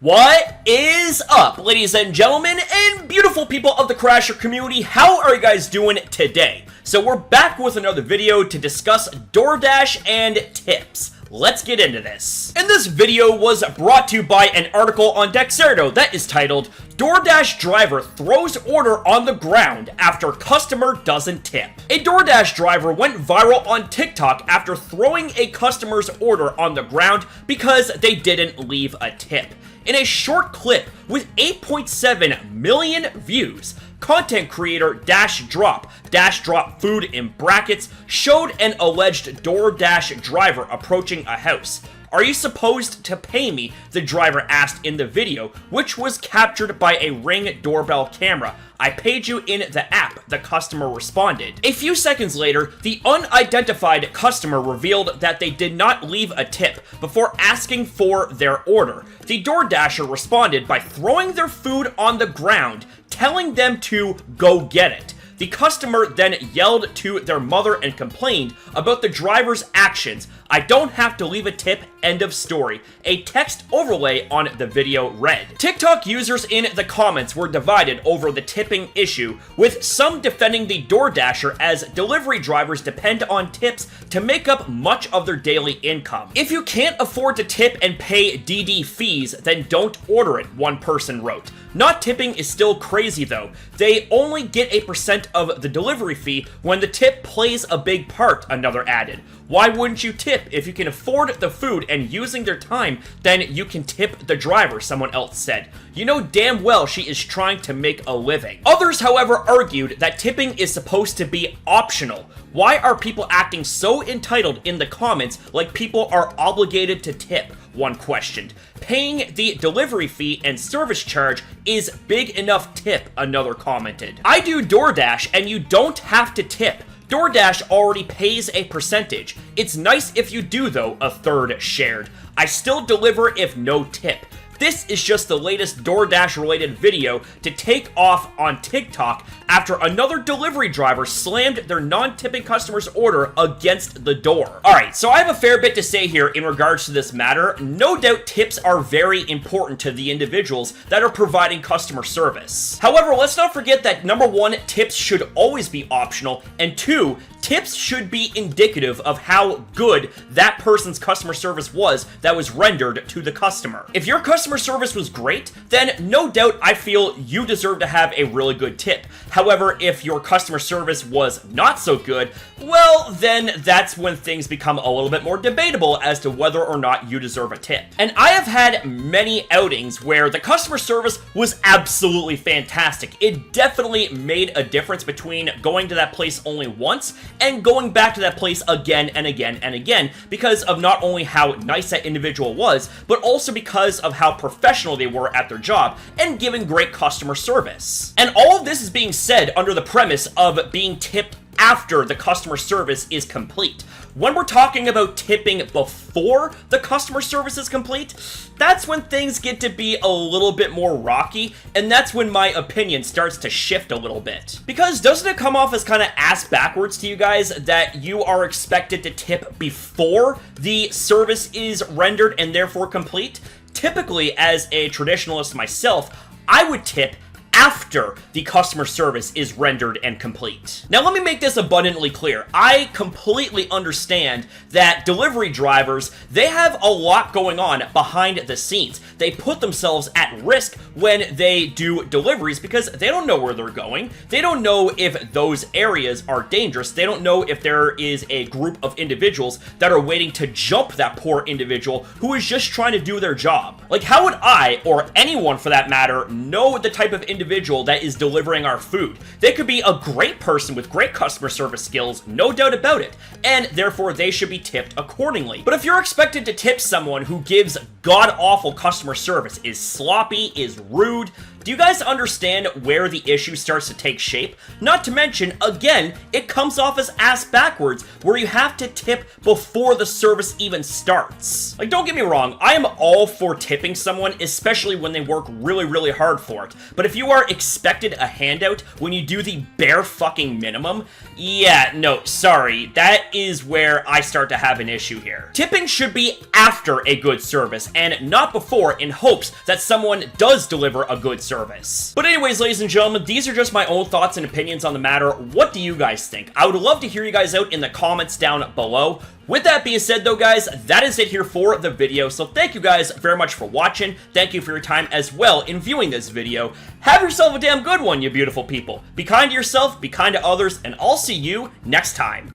What is up, ladies and gentlemen, and beautiful people of the Crasher community? How are you guys doing today? So we're back with another video to discuss DoorDash and tips. Let's get into this. And this video was brought to you by an article on Dexerto that is titled, DoorDash driver throws order on the ground after customer doesn't tip. A DoorDash driver went viral on TikTok after throwing a customer's order on the ground because they didn't leave a tip. In a short clip with 8.7 million views, content creator Dash Drop Food in brackets, showed an alleged DoorDash driver approaching a house. "Are you supposed to pay me?" the driver asked in the video, which was captured by a Ring doorbell camera. "I paid you in the app," the customer responded. A few seconds later, the unidentified customer revealed that they did not leave a tip before asking for their order. The DoorDasher responded by throwing their food on the ground, telling them to go get it. The customer then yelled to their mother and complained about the driver's actions. "I don't have to leave a tip, end of story." A text overlay on the video read. TikTok users in the comments were divided over the tipping issue, with some defending the DoorDasher as delivery drivers depend on tips to make up much of their daily income. "If you can't afford to tip and pay DD fees, then don't order it," one person wrote. "Not tipping is still crazy though. They only get a % of the delivery fee when the tip plays a big part," another added. "Why wouldn't you tip? If you can afford the food and using their time, then you can tip the driver," someone else said. "You know damn well she is trying to make a living." Others, however, argued that tipping is supposed to be optional. "Why are people acting so entitled in the comments like people are obligated to tip?" one questioned. "Paying the delivery fee and service charge is big enough tip," another commented. "I do DoorDash and you don't have to tip. DoorDash already pays a percentage. It's nice if you do though," a third shared. "I still deliver if no tip." This is just the latest DoorDash-related video to take off on TikTok after another delivery driver slammed their non-tipping customer's order against the door. Alright, so I have a fair bit to say here in regards to this matter. No doubt tips are very important to the individuals that are providing customer service. However, let's not forget that number one, tips should always be optional, and two, tips should be indicative of how good that person's customer service was that was rendered to the customer. If your customer service was great, then no doubt I feel you deserve to have a really good tip. However, if your customer service was not so good, well, then that's when things become a little bit more debatable as to whether or not you deserve a tip. And I have had many outings where the customer service was absolutely fantastic. It definitely made a difference between going to that place only once and going back to that place again and again and again, because of not only how nice that individual was, but also because of how professional they were at their job and giving great customer service. And all of this is being said under the premise of being tipped after the customer service is complete. When we're talking about tipping before the customer service is complete, that's when things get to be a little bit more rocky, and that's when my opinion starts to shift a little bit. Because doesn't it come off as kind of ass backwards to you guys that you are expected to tip before the service is rendered and therefore complete? Typically, as a traditionalist myself, I would tip after the customer service is rendered and complete. Now let me make this abundantly clear. I completely understand that delivery drivers, they have a lot going on behind the scenes. They put themselves at risk when they do deliveries because they don't know where they're going. They don't know if those areas are dangerous. They don't know if there is a group of individuals that are waiting to jump that poor individual who is just trying to do their job. Like, how would I, or anyone for that matter, know the type of individual that is delivering our food? They could be a great person with great customer service skills, no doubt about it, and therefore they should be tipped accordingly. But if you're expected to tip someone who gives god-awful customer service, is sloppy, is rude, Do you guys understand where the issue starts to take shape? Not to mention, again, it comes off as ass backwards, where you have to tip before the service even starts. Like, don't get me wrong, I am all for tipping someone, especially when they work really, really hard for it. But if you are expected a handout when you do the bare fucking minimum, yeah, no, sorry, that is where I start to have an issue here. Tipping should be after a good service, and not before, in hopes that someone does deliver a good service. But anyways, ladies and gentlemen, these are just my own thoughts and opinions on the matter. What do you guys think? I would love to hear you guys out in the comments down below. With that being said though, guys, that is it here for the video, so thank you guys very much for watching. Thank you for your time as well in viewing this video. Have yourself a damn good one, you beautiful people. Be kind to yourself, be kind to others, and I'll see you next time.